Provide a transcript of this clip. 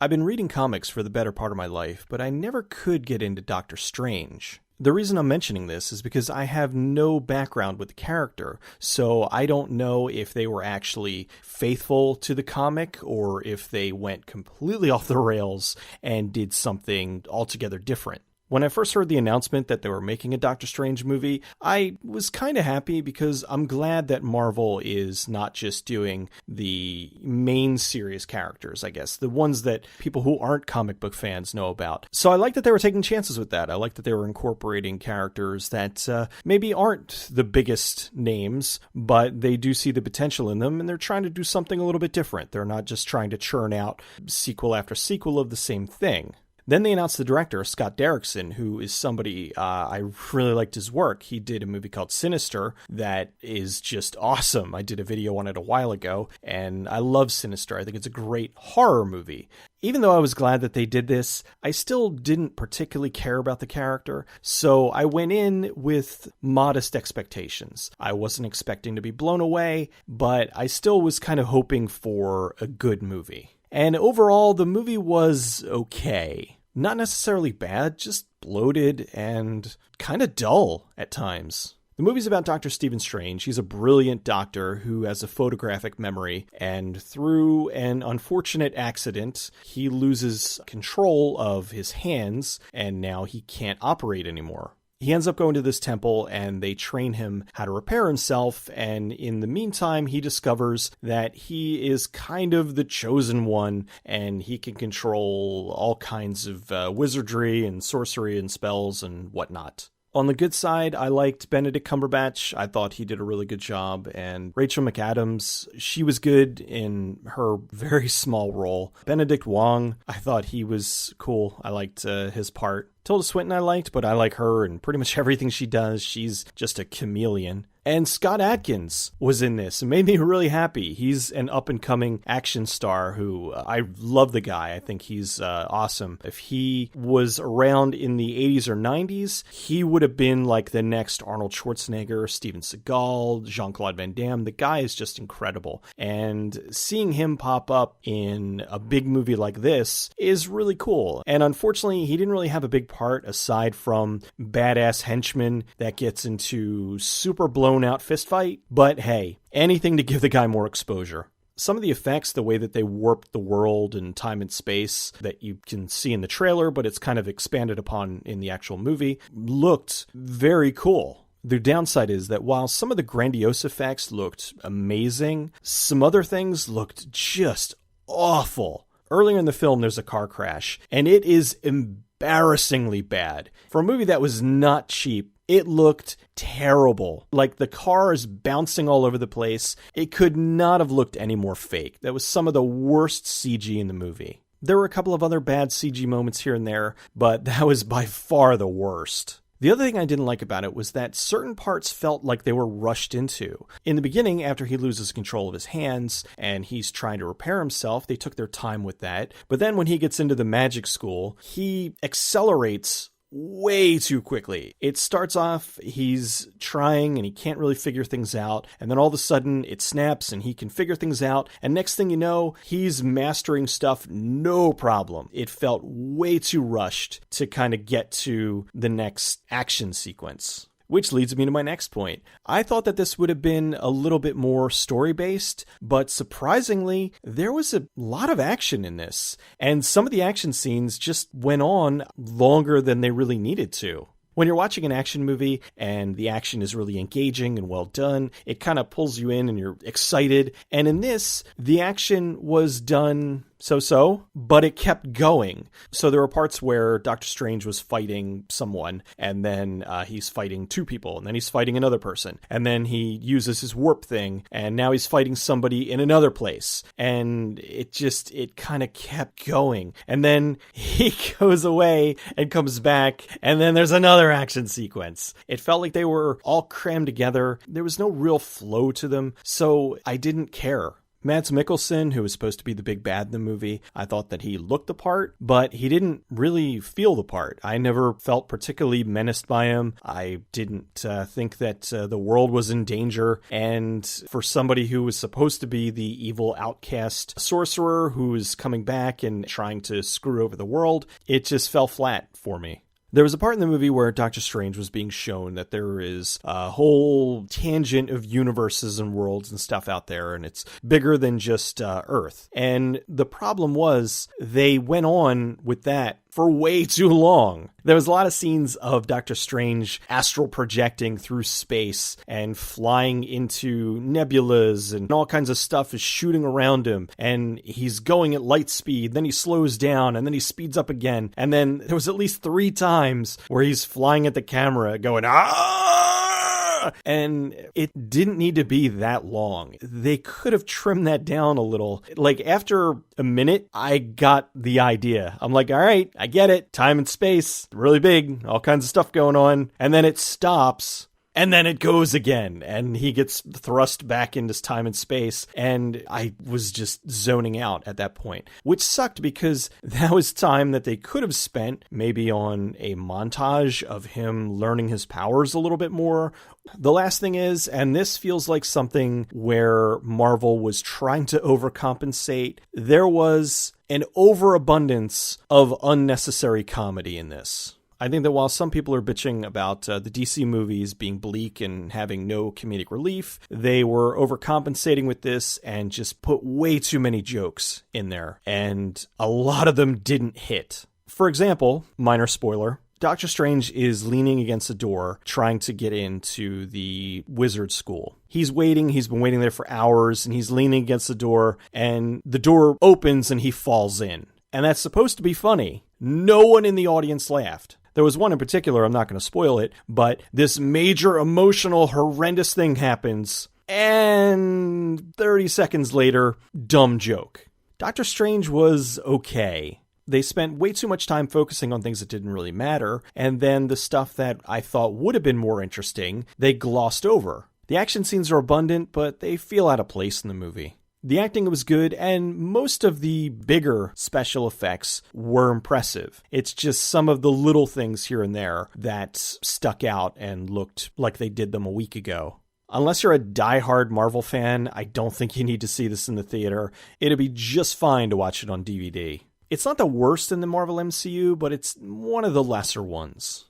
I've been reading comics for the better part of my life, but I never could get into Doctor Strange. The reason I'm mentioning this is because I have no background with the character, so I don't know if they were actually faithful to the comic or if they went completely off the rails and did something altogether different. When I first heard the announcement that they were making a Doctor Strange movie, I was kind of happy because I'm glad that Marvel is not just doing the main series characters, I guess, the ones that people who aren't comic book fans know about. So I like that they were taking chances with that. I like that they were incorporating characters that maybe aren't the biggest names, but they do see the potential in them, and they're trying to do something a little bit different. They're not just trying to churn out sequel after sequel of the same thing. Then they announced the director, Scott Derrickson, who is somebody I really liked his work. He did a movie called Sinister that is just awesome. I did a video on it a while ago, and I love Sinister. I think it's a great horror movie. Even though I was glad that they did this, I still didn't particularly care about the character, so I went in with modest expectations. I wasn't expecting to be blown away, but I still was kind of hoping for a good movie. And overall, the movie was okay. Not necessarily bad, just bloated and kind of dull at times. The movie's about Dr. Stephen Strange. He's a brilliant doctor who has a photographic memory, and through an unfortunate accident, he loses control of his hands, and now he can't operate anymore. He ends up going to this temple and they train him how to repair himself, and in the meantime he discovers that he is kind of the chosen one and he can control all kinds of wizardry and sorcery and spells and whatnot. On the good side, I liked Benedict Cumberbatch. I thought he did a really good job. And Rachel McAdams, she was good in her very small role. Benedict Wong, I thought he was cool. I liked his part. Tilda Swinton I liked, but I like her and pretty much everything she does. She's just a chameleon. And Scott Adkins was in this. It made me really happy. He's an up-and-coming action star who I love the guy. I think he's awesome. If he was around in the 80s or 90s, he would have been like the next Arnold Schwarzenegger, Steven Seagal, Jean-Claude Van Damme. The guy is just incredible. And seeing him pop up in a big movie like this is really cool. And unfortunately, he didn't really have a big part aside from badass henchman that gets into super blown out fist fight, but hey, anything to give the guy more exposure. Some of the effects, the way that they warped the world and time and space that you can see in the trailer, but it's kind of expanded upon in the actual movie, looked very cool. The downside is that while some of the grandiose effects looked amazing, some other things looked just awful. Earlier in the film, there's a car crash, and it is embarrassingly bad. For a movie that was not cheap, it looked terrible. Like the car is bouncing all over the place. It could not have looked any more fake. That was some of the worst CG in the movie. There were a couple of other bad CG moments here and there, but that was by far the worst. The other thing I didn't like about it was that certain parts felt like they were rushed into. In the beginning, after he loses control of his hands and he's trying to repair himself, they took their time with that. But then when he gets into the magic school, he accelerates way too quickly. It starts off, he's trying and he can't really figure things out, and then all of a sudden it snaps and he can figure things out, and next thing you know, he's mastering stuff no problem. It felt way too rushed to kind of get to the next action sequence. Which leads me to my next point. I thought that this would have been a little bit more story-based, but surprisingly, there was a lot of action in this. And some of the action scenes just went on longer than they really needed to. When you're watching an action movie and the action is really engaging and well done, it kind of pulls you in and you're excited. And in this, the action was done so-so, but it kept going. So there were parts where Doctor Strange was fighting someone, and then he's fighting two people, and then he's fighting another person, and then he uses his warp thing, and now he's fighting somebody in another place. And it kind of kept going. And then he goes away and comes back, and then there's another action sequence. It felt like they were all crammed together. There was no real flow to them, so I didn't care. Mads Mikkelsen, who was supposed to be the big bad in the movie, I thought that he looked the part, but he didn't really feel the part. I never felt particularly menaced by him. I didn't think that the world was in danger. And for somebody who was supposed to be the evil outcast sorcerer who is coming back and trying to screw over the world, it just fell flat for me. There was a part in the movie where Doctor Strange was being shown that there is a whole tangent of universes and worlds and stuff out there, and it's bigger than just Earth. And the problem was they went on with that for way too long. There was a lot of scenes of Doctor Strange astral projecting through space and flying into nebulas, and all kinds of stuff is shooting around him, and he's going at light speed, then he slows down, and then he speeds up again, and then there was at least 3 times where he's flying at the camera going, "Ah!" And it didn't need to be that long. They could have trimmed that down a little. Like, after a minute, I got the idea. I'm like, all right, I get it. Time and space, really big, all kinds of stuff going on. And then it stops. And then it goes again, and he gets thrust back into time and space, and I was just zoning out at that point, which sucked because that was time that they could have spent maybe on a montage of him learning his powers a little bit more. The last thing is, and this feels like something where Marvel was trying to overcompensate, there was an overabundance of unnecessary comedy in this. I think that while some people are bitching about the DC movies being bleak and having no comedic relief, they were overcompensating with this and just put way too many jokes in there. And a lot of them didn't hit. For example, minor spoiler, Doctor Strange is leaning against a door trying to get into the wizard school. He's waiting. He's been waiting there for hours, and he's leaning against the door, and the door opens and he falls in. And that's supposed to be funny. No one in the audience laughed. There was one in particular, I'm not going to spoil it, but this major emotional, horrendous thing happens, and 30 seconds later, dumb joke. Doctor Strange was okay. They spent way too much time focusing on things that didn't really matter, and then the stuff that I thought would have been more interesting, they glossed over. The action scenes are abundant, but they feel out of place in the movie. The acting was good, and most of the bigger special effects were impressive. It's just some of the little things here and there that stuck out and looked like they did them a week ago. Unless you're a diehard Marvel fan, I don't think you need to see this in the theater. It'd be just fine to watch it on DVD. It's not the worst in the Marvel MCU, but it's one of the lesser ones.